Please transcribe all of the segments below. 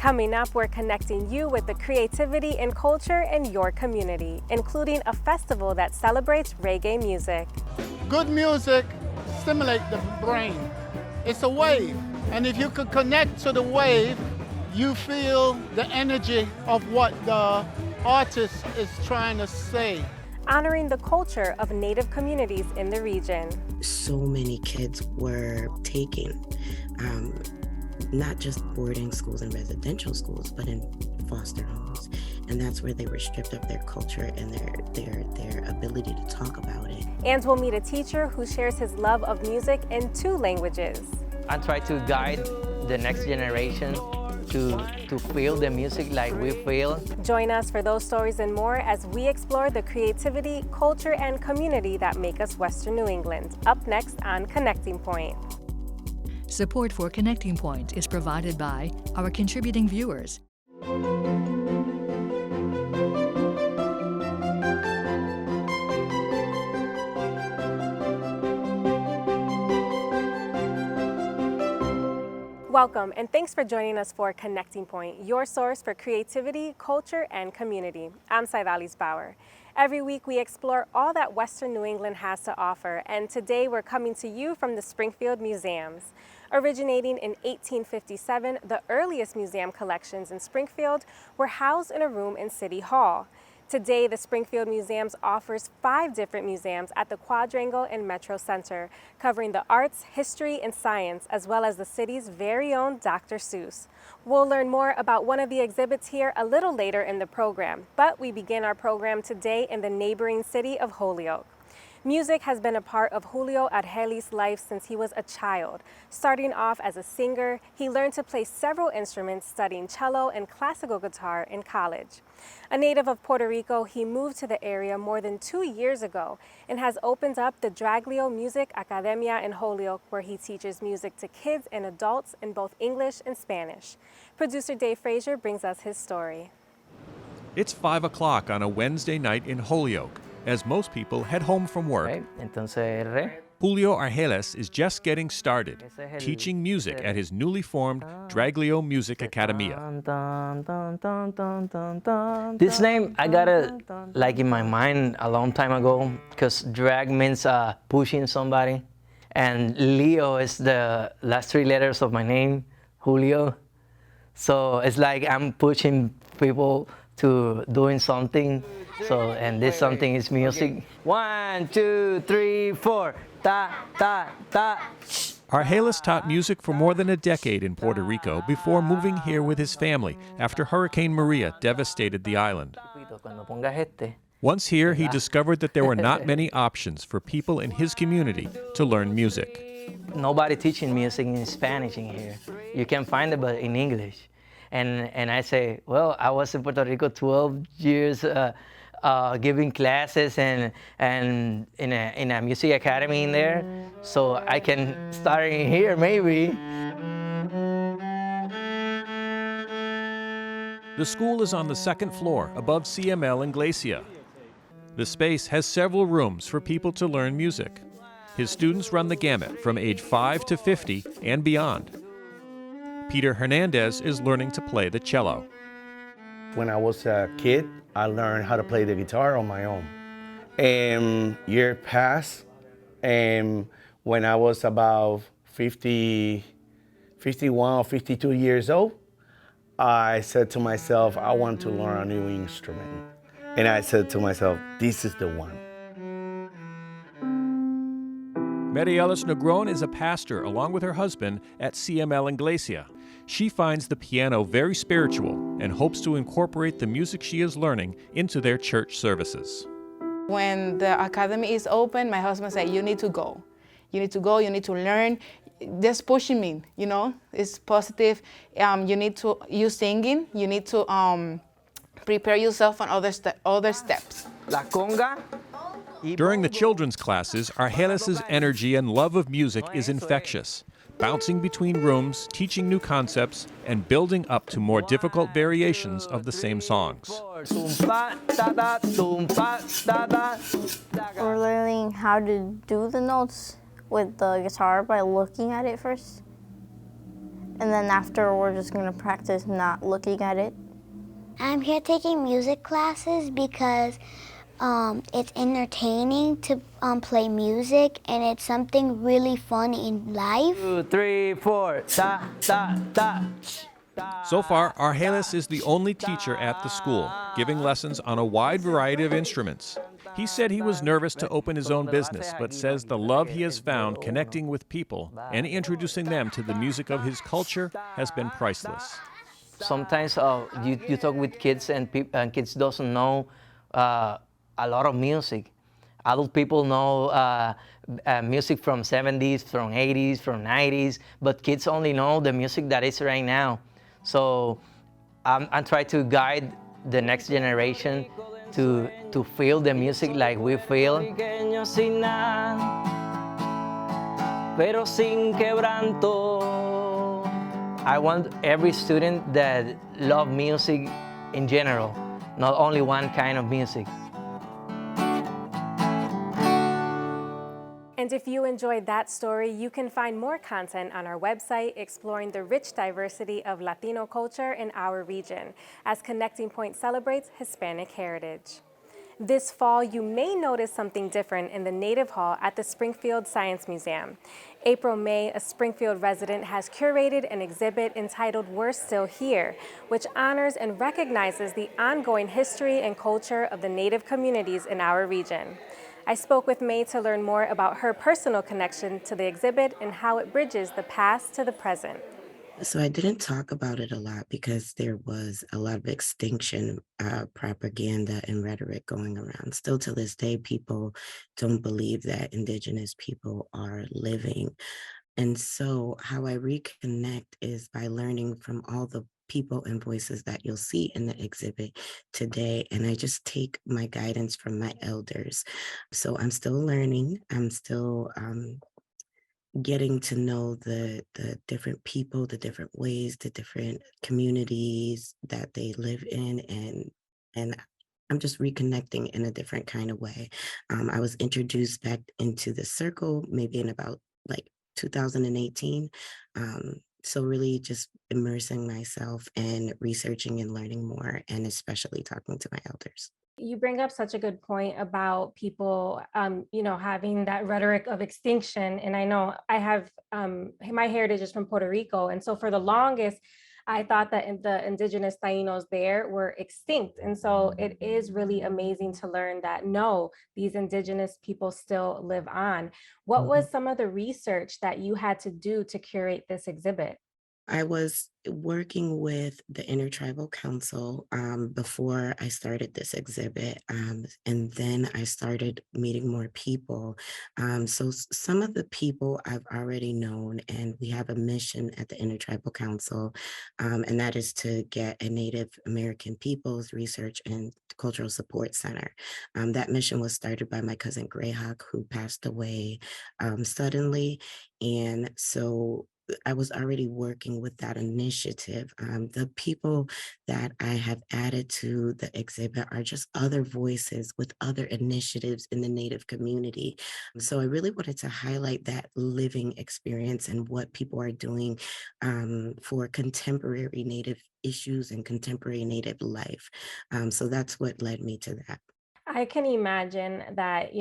Coming up, we're connecting you with the creativity and culture in your community, including a festival that celebrates reggae music. Good music stimulates the brain. It's a wave, and if you could connect to the wave, you feel the energy of what the artist is trying to say. Honoring the culture of Native communities in the region. So many kids were taken, not just boarding schools and residential schools, but in foster homes. And that's where they were stripped of their culture and their ability to talk about it. And we'll meet a teacher who shares his love of music in 2 languages. I try to guide the next generation to feel the music like we feel. Join us for those stories and more as we explore the creativity, culture, and community that make us Western New England. Up next on Connecting Point. Support for Connecting Point is provided by our contributing viewers. Welcome, and thanks for joining us for Connecting Point, your source for creativity, culture, and community. I'm Saidalis Bauer. Every week we explore all that Western New England has to offer, and today we're coming to you from the Springfield Museums. Originating in 1857, the earliest museum collections in Springfield were housed in a room in City Hall. Today, the Springfield Museums offers 5 different museums at the Quadrangle and Metro Center, covering the arts, history, and science, as well as the city's very own Dr. Seuss. We'll learn more about one of the exhibits here a little later in the program, but we begin our program today in the neighboring city of Holyoke. Music has been a part of Julio Argelis' life since he was a child. Starting off as a singer, he learned to play several instruments, studying cello and classical guitar in college. A native of Puerto Rico, he moved to the area more than 2 years ago and has opened up the Draglio Music Academia in Holyoke, where he teaches music to kids and adults in both English and Spanish. Producer Dave Frazier brings us his story. It's 5 o'clock on a Wednesday night in Holyoke, as most people head home from work. Okay, entonces re. Julio Argelis is just getting started, teaching music at his newly formed Draglio Music Academia. This name, I got it like in my mind a long time ago, because drag means pushing somebody, and Leo is the last 3 letters of my name, Julio. So it's like I'm pushing people to doing something. So, and this something is music. 1, 2, 3, 4. Ta, ta, ta. Argelis taught music for more than a decade in Puerto Rico before moving here with his family after Hurricane Maria devastated the island. Once here, he discovered that there were not many options for people in his community to learn music. Nobody teaching music in Spanish in here. You can find it, but in English. And I say, well, I was in Puerto Rico 12 years giving classes and in a music academy in there, so I can start in here maybe. The school is on the 2nd floor above CML Iglesia. The space has several rooms for people to learn music. His students run the gamut from age 5 to 50 and beyond. Peter Hernandez is learning to play the cello. When I was a kid, I learned how to play the guitar on my own. Year passed, and when I was about 51 or 52 years old, I said to myself, I want to learn a new instrument. And I said to myself, this is the one. Mary Ellis Negron is a pastor along with her husband at CML Iglesia. She finds the piano very spiritual and hopes to incorporate the music she is learning into their church services. When the academy is open, my husband said, you need to go. You need to go, you need to learn. Just pushing me, you know, it's positive. You need to use singing, you need to prepare yourself on other steps. La conga. During the children's classes, Argelis' energy and love of music is infectious, bouncing between rooms, teaching new concepts, and building up to more difficult variations of the same songs. We're learning how to do the notes with the guitar by looking at it first. and then after we're just gonna practice not looking at it. I'm here taking music classes because it's entertaining to play music, and it's something really fun in life. 2, 3, 4, ta, ta, ta. So far, Argelis is the only teacher at the school, giving lessons on a wide variety of instruments. He said he was nervous to open his own business, but says the love he has found connecting with people and introducing them to the music of his culture has been priceless. Sometimes you talk with kids and kids doesn't know a lot of music. Adult people know music from 70s, from 80s, from 90s, but kids only know the music that is right now. So I'm trying to guide the next generation to feel the music like we feel. Pero sin quebranto. I want every student that love music in general, not only one kind of music. And if you enjoyed that story, you can find more content on our website exploring the rich diversity of Latino culture in our region as Connecting Point celebrates Hispanic heritage. This fall, you may notice something different in the Native Hall at the Springfield Science Museum. April May, a Springfield resident, has curated an exhibit entitled We're Still Here, which honors and recognizes the ongoing history and culture of the Native communities in our region. I spoke with May to learn more about her personal connection to the exhibit and how it bridges the past to the present. So I didn't talk about it a lot because there was a lot of extinction propaganda and rhetoric going around. Still to this day, people don't believe that Indigenous people are living. And so how I reconnect is by learning from all the people and voices that you'll see in the exhibit today. And I just take my guidance from my elders. So I'm still learning. I'm still getting to know the different people, the different ways, the different communities that they live in, and I'm just reconnecting in a different kind of way. I was introduced back into the circle maybe in about like 2018. So really just immersing myself and researching and learning more, and especially talking to my elders. You bring up such a good point about people, having that rhetoric of extinction. And I know I have, my heritage is from Puerto Rico. And so for the longest, I thought that the indigenous Tainos there were extinct. And so it is really amazing to learn that no, these indigenous people still live on. What was some of the research that you had to do to curate this exhibit? I was working with the Intertribal Council before I started this exhibit, and then I started meeting more people. So some of the people I've already known, and we have a mission at the Intertribal Council, and that is to get a Native American Peoples Research and Cultural Support Center. That mission was started by my cousin Greyhawk, who passed away suddenly, and so I was already working with that initiative. The people that I have added to the exhibit are just other voices with other initiatives in the Native community. So I really wanted to highlight that living experience and what people are doing for contemporary Native issues and contemporary Native life. So that's what led me to that. I can imagine that,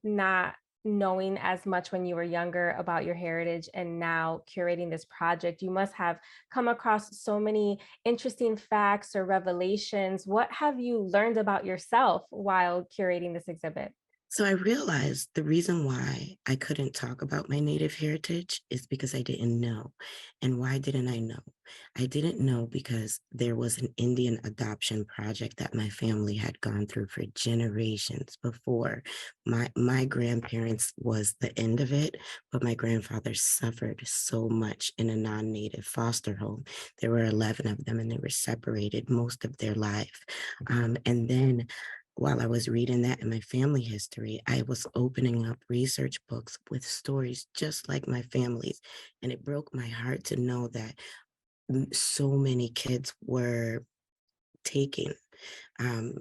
not knowing as much when you were younger about your heritage and now curating this project, you must have come across so many interesting facts or revelations. What have you learned about yourself while curating this exhibit? So I realized the reason why I couldn't talk about my Native heritage is because I didn't know. And why didn't I know? I didn't know because there was an Indian adoption project that my family had gone through for generations before. My grandparents was the end of it, but my grandfather suffered so much in a non-Native foster home. There were 11 of them, and they were separated most of their life. And then while I was reading that in my family history, I was opening up research books with stories just like my family's. And it broke my heart to know that so many kids were taken. Um,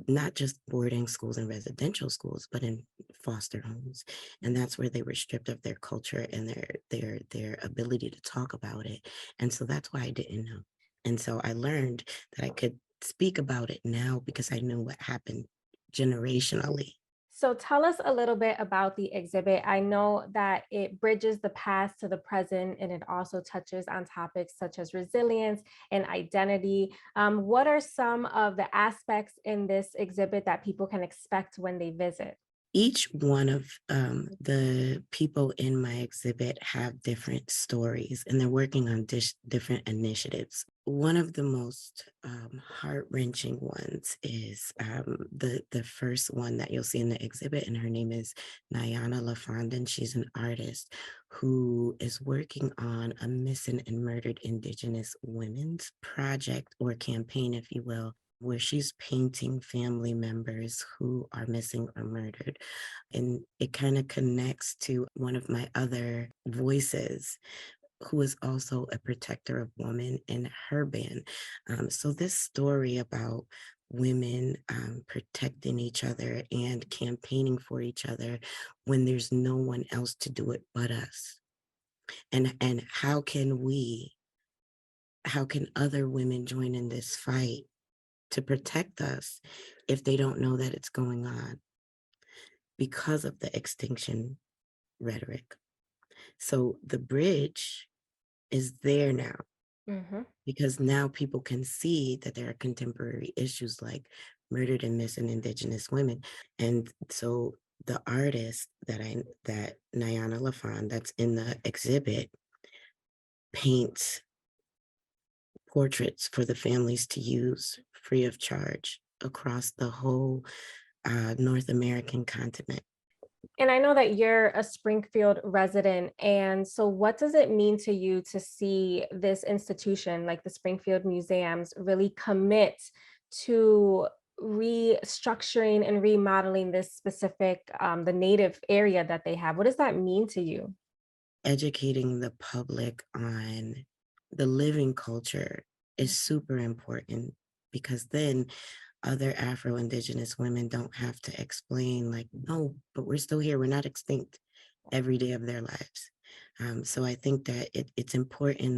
not just boarding schools and residential schools, but in foster homes. And that's where they were stripped of their culture and their ability to talk about it. And so that's why I didn't know. And so I learned that I could speak about it now because I knew what happened generationally. So tell us a little bit about the exhibit. I know that it bridges the past to the present, and it also touches on topics such as resilience and identity. What are some of the aspects in this exhibit that people can expect when they visit? Each one of the people in my exhibit have different stories, and they're working on different initiatives. One of the most heart-wrenching ones is the first one that you'll see in the exhibit, and her name is Nyana LaFondon. She's an artist who is working on a missing and murdered Indigenous women's project or campaign, if you will, where she's painting family members who are missing or murdered. And it kind of connects to one of my other voices, who is also a protector of women in her band. So this story about women protecting each other and campaigning for each other when there's no one else to do it but us. And how can other women join in this fight to protect us if they don't know that it's going on because of the extinction rhetoric? So the bridge is there now, because now people can see that there are contemporary issues like murdered and missing Indigenous women. And so the artist that Nyana LaFondon, that's in the exhibit, paints portraits for the families to use free of charge across the whole North American continent. And I know that you're a Springfield resident. And so what does it mean to you to see this institution like the Springfield Museums really commit to restructuring and remodeling this specific, the native area that they have? What does that mean to you? Educating the public on the living culture is super important, because then other Afro-Indigenous women don't have to explain like, no, but we're still here, we're not extinct, every day of their lives. So I think that it's important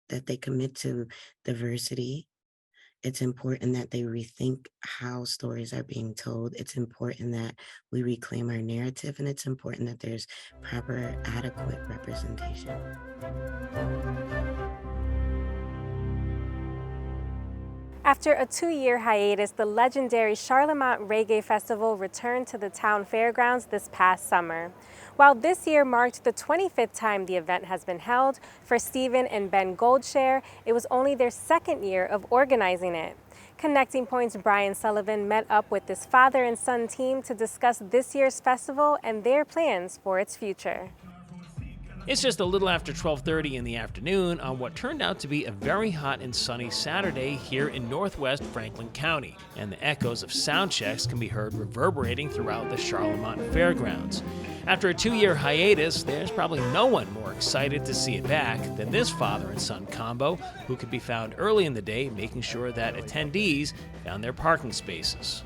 that they commit to diversity. It's important that they rethink how stories are being told. It's important that we reclaim our narrative, and it's important that there's proper, adequate representation. After a 2-year hiatus, the legendary Charlemont Reggae Festival returned to the town fairgrounds this past summer. While this year marked the 25th time the event has been held, for Stephen and Ben Goldshare, it was only their second year of organizing it. Connecting Point's Brian Sullivan met up with this father and son team to discuss this year's festival and their plans for its future. It's just a little after 12:30 in the afternoon on what turned out to be a very hot and sunny Saturday here in northwest Franklin County, and the echoes of sound checks can be heard reverberating throughout the Charlemont Fairgrounds. After a 2-year hiatus, there's probably no one more excited to see it back than this father and son combo, who could be found early in the day making sure that attendees found their parking spaces.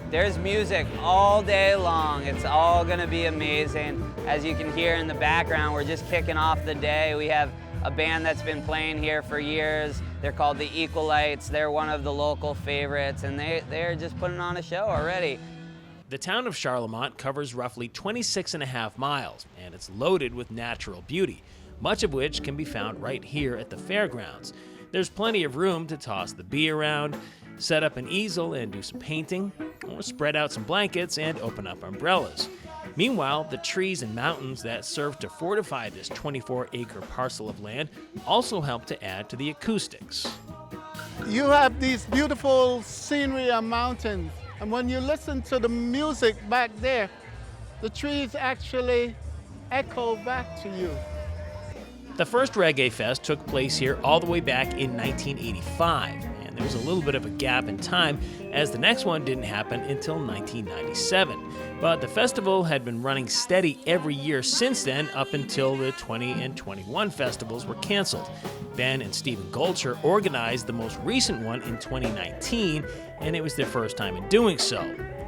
There's music all day long. It's all gonna be amazing. As you can hear in the background, we're just kicking off the day. We have a band that's been playing here for years. They're called the Equalites. They're one of the local favorites, and they're just putting on a show already. The town of Charlemont covers roughly 26.5 miles, and it's loaded with natural beauty, much of which can be found right here at the fairgrounds. There's plenty of room to toss the bee around, set up an easel and do some painting, or spread out some blankets and open up umbrellas. Meanwhile, the trees and mountains that serve to fortify this 24-acre parcel of land also help to add to the acoustics. You have these beautiful scenery and mountains, and when you listen to the music back there, the trees actually echo back to you. The first Reggae Fest took place here all the way back in 1985. and there was a little bit of a gap in time as the next one didn't happen until 1997. But the festival had been running steady every year since then up until the 20 and 21 festivals were canceled. Ben and Stephen Golcher organized the most recent one in 2019, and it was their first time in doing so.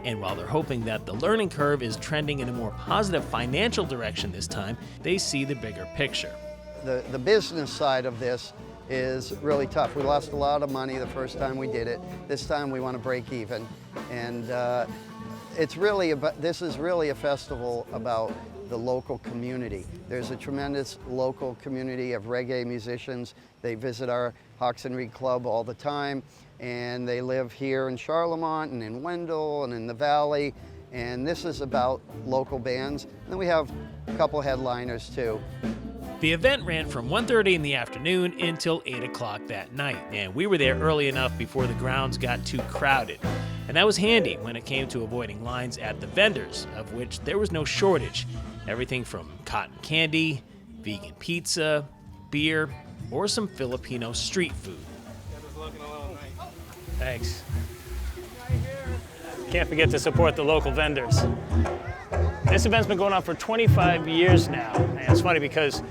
And while they're hoping that the learning curve is trending in a more positive financial direction this time, they see the bigger picture. The business side of this is really tough. We lost a lot of money the first time we did it. This time we want to break even. And this is really a festival about the local community. There's a tremendous local community of reggae musicians. They visit our Hoxenry Club all the time, and they live here in Charlemont and in Wendell and in the Valley. And this is about local bands. And then we have a couple headliners too. The event ran from 1:30 in the afternoon until 8 o'clock that night, and we were there early enough before the grounds got too crowded. And that was handy when it came to avoiding lines at the vendors, of which there was no shortage. Everything from cotton candy, vegan pizza, beer, or some Filipino street food. Thanks. Can't forget to support the local vendors. This event's been going on for 25 years now, and it's funny because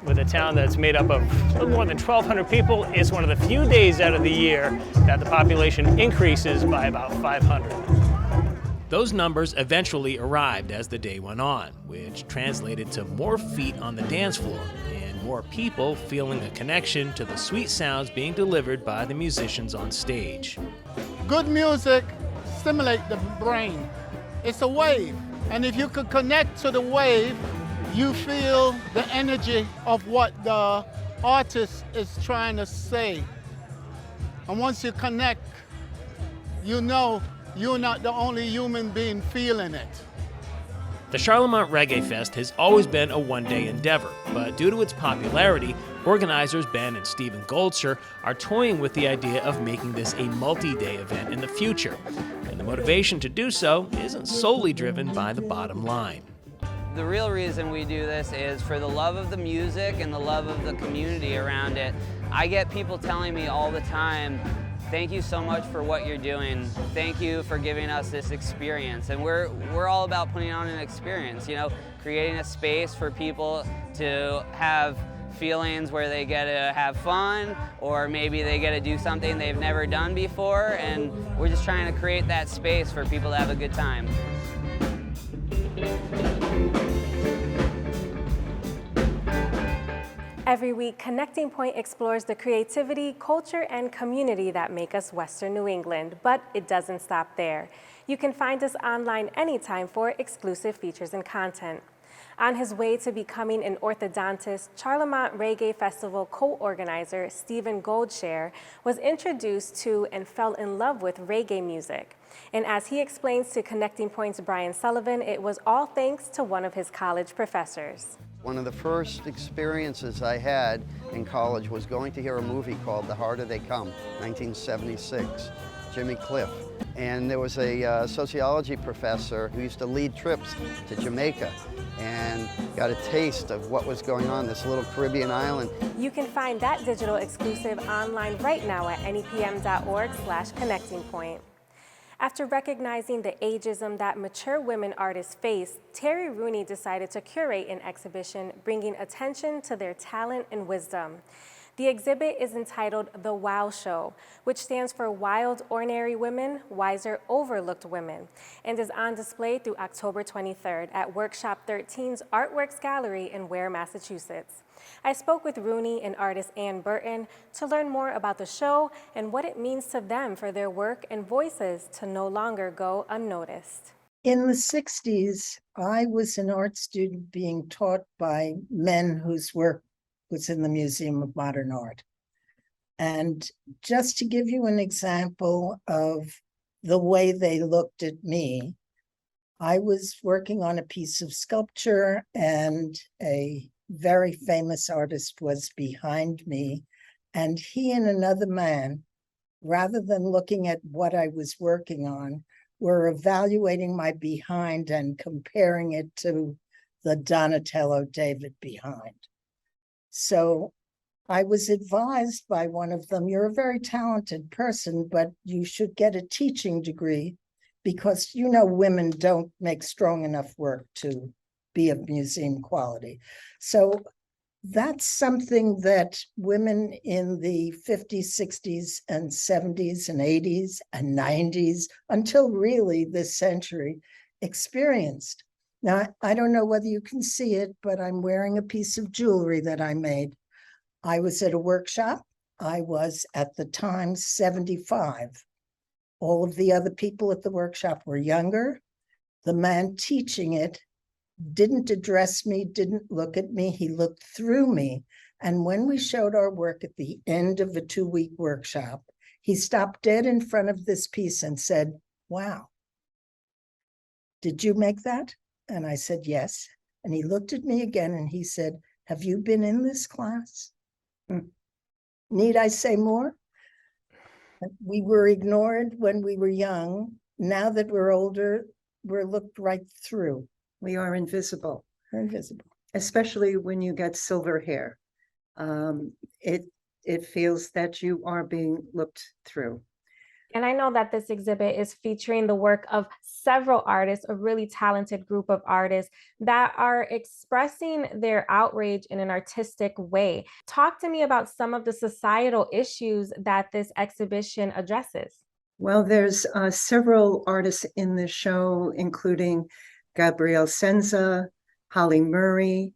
with a town that's made up of a little more than 1,200 people, it's one of the few days out of the year that the population increases by about 500. Those numbers eventually arrived as the day went on, which translated to more feet on the dance floor and more people feeling a connection to the sweet sounds being delivered by the musicians on stage. Good music stimulates the brain. It's a wave, and if you could connect to the wave, you feel the energy of what the artist is trying to say. And once you connect, you know you're not the only human being feeling it. The Charlemont Reggae Fest has always been a one-day endeavor, but due to its popularity, organizers Ben and Stephen Golcher are toying with the idea of making this a multi-day event in the future. And the motivation to do so isn't solely driven by the bottom line. The real reason we do this is for the love of the music and the love of the community around it. I get people telling me all the time, thank you so much for what you're doing. Thank you for giving us this experience. And we're all about putting on an experience, you know, creating a space for people to have feelings where they get to have fun, or maybe they get to do something they've never done before, and we're just trying to create that space for people to have a good time. Every week, Connecting Point explores the creativity, culture, and community that make us Western New England, but it doesn't stop there. You can find us online anytime for exclusive features and content. On his way to becoming an orthodontist, Charlemont Reggae Festival co-organizer Stephen Golcher was introduced to and fell in love with reggae music. And as he explains to Connecting Point's Brian Sullivan, it was all thanks to one of his college professors. One of the first experiences I had in college was going to hear a movie called The Harder They Come, 1976, Jimmy Cliff. And there was a sociology professor who used to lead trips to Jamaica and got a taste of what was going on, this little Caribbean island. You can find that digital exclusive online right now at nepm.org/connectingpoint. After recognizing the ageism that mature women artists face, Terry Rooney decided to curate an exhibition bringing attention to their talent and wisdom. The exhibit is entitled The WOW Show, which stands for Wild Ornery Women, Wiser Overlooked Women, and is on display through October 23rd at Workshop 13's Artworks Gallery in Ware, Massachusetts. I spoke with Rooney and artist Ann Burton to learn more about the show and what it means to them for their work and voices to no longer go unnoticed. In the 60s, I was an art student being taught by men whose work was in the Museum of Modern Art. And just to give you an example of the way they looked at me, I was working on a piece of sculpture and a very famous artist was behind me, and he and another man, rather than looking at what I was working on, were evaluating my behind and comparing it to the Donatello David behind. So I was advised by one of them, you're a very talented person, but you should get a teaching degree because you know women don't make strong enough work to be of museum quality. So that's something that women in the 50s, 60s, and 70s, and 80s, and 90s, until really this century, experienced. Now, I don't know whether you can see it, but I'm wearing a piece of jewelry that I made. I was at a workshop. I was at the time 75. All of the other people at the workshop were younger. The man teaching it didn't address me, didn't look at me. He looked through me. And when we showed our work at the end of a 2-week workshop, he stopped dead in front of this piece and said, "Wow, did you make that?" And I said, "Yes." And he looked at me again and he said, "Have you been in this class?" Need I say more? We were ignored when we were young. Now that we're older, we're looked right through. We are invisible. We're invisible. Especially when you get silver hair. It feels that you are being looked through. And I know that this exhibit is featuring the work of several artists, a really talented group of artists that are expressing their outrage in an artistic way. Talk to me about some of the societal issues that this exhibition addresses. Well, there's several artists in the show, including Gabrielle Senza, Holly Murray,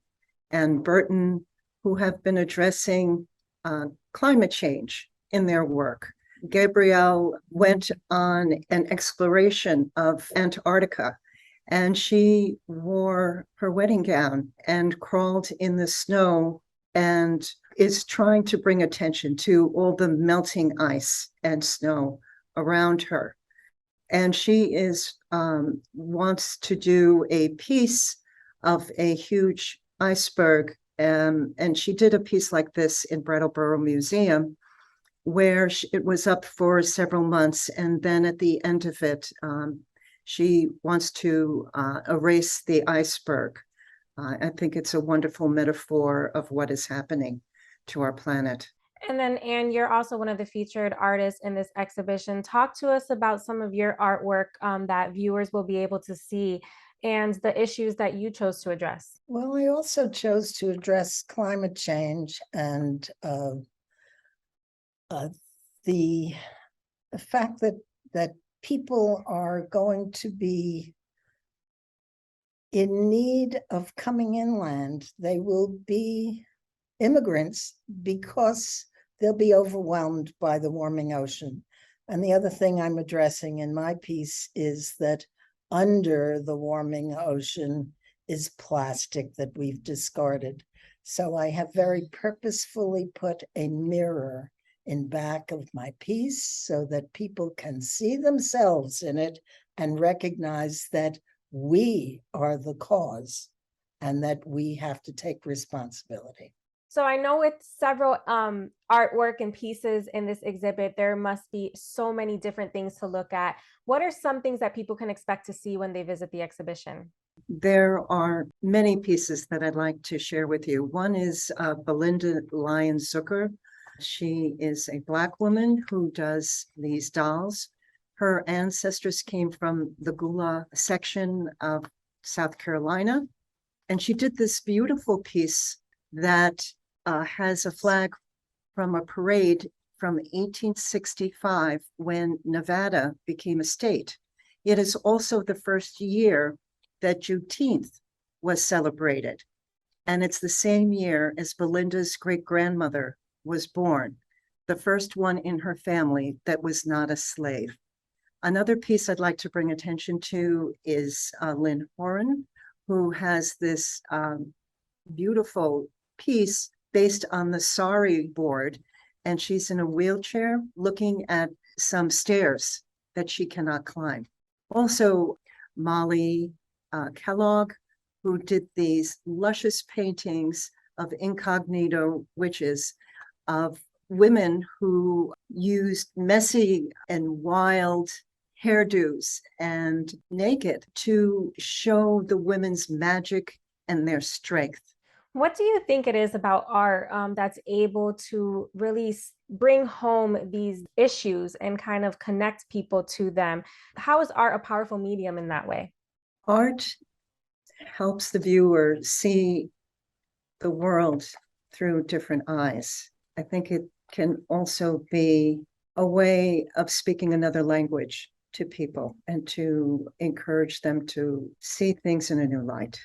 and Burton, who have been addressing climate change in their work. Gabrielle went on an exploration of Antarctica, and she wore her wedding gown and crawled in the snow and is trying to bring attention to all the melting ice and snow around her. And she wants to do a piece of a huge iceberg. And she did a piece like this in Brattleboro Museum, where it was up for several months. And then at the end of it, she wants to erase the iceberg. I think it's a wonderful metaphor of what is happening to our planet. And then, Anne, you're also one of the featured artists in this exhibition. Talk to us about some of your artwork that viewers will be able to see and the issues that you chose to address. Well, I also chose to address climate change and the fact that people are going to be in need of coming inland. They will be immigrants because they'll be overwhelmed by the warming ocean. And the other thing I'm addressing in my piece is that under the warming ocean is plastic that we've discarded. So I have very purposefully put a mirror in back of my piece so that people can see themselves in it and recognize that we are the cause and that we have to take responsibility. So I know with several artwork and pieces in this exhibit, there must be so many different things to look at. What are some things that people can expect to see when they visit the exhibition? There are many pieces that I'd like to share with you. One is Belinda Lyon-Zucker. She is a Black woman who does these dolls. Her ancestors came from the Gula section of South Carolina. And she did this beautiful piece that has a flag from a parade from 1865 when Nevada became a state. It is also the first year that Juneteenth was celebrated. And it's the same year as Belinda's great-grandmother was born, the first one in her family that was not a slave. Another piece I'd like to bring attention to is Lynn Horan, who has this beautiful piece based on the Sari board, and she's in a wheelchair looking at some stairs that she cannot climb. Also, Molly Kellogg, who did these luscious paintings of incognito witches, of women who used messy and wild hairdos and naked to show the women's magic and their strength. What do you think it is about art that's able to really bring home these issues and kind of connect people to them? How is art a powerful medium in that way? Art helps the viewer see the world through different eyes. I think it can also be a way of speaking another language to people and to encourage them to see things in a new light.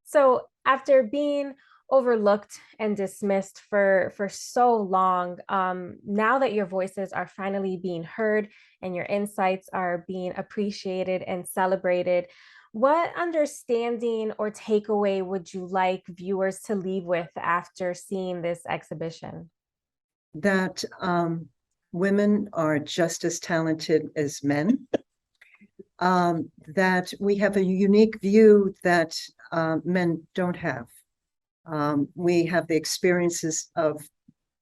So after being overlooked and dismissed for so long, now that your voices are finally being heard and your insights are being appreciated and celebrated, what understanding or takeaway would you like viewers to leave with after seeing this exhibition? That women are just as talented as men, that we have a unique view that men don't have. We have the experiences of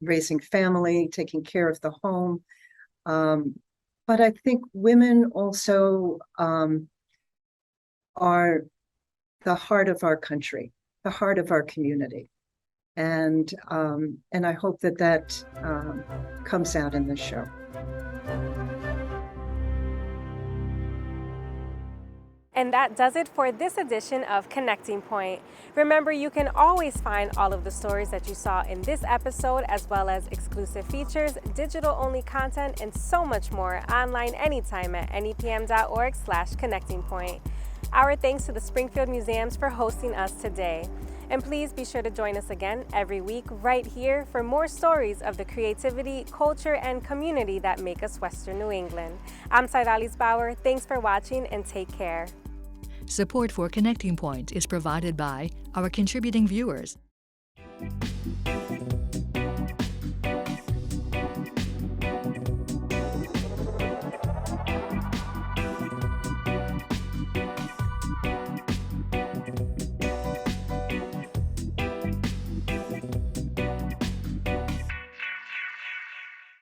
raising family, taking care of the home. But I think women also are the heart of our country, the heart of our community. And I hope that comes out in this show. And that does it for this edition of Connecting Point. Remember, you can always find all of the stories that you saw in this episode, as well as exclusive features, digital-only content, and so much more online anytime at nepm.org/connectingpoint. Our thanks to the Springfield Museums for hosting us today. And please be sure to join us again every week right here for more stories of the creativity, culture, and community that make us Western New England. I'm Alice Bauer. Thanks for watching and take care. Support for Connecting Point is provided by our contributing viewers.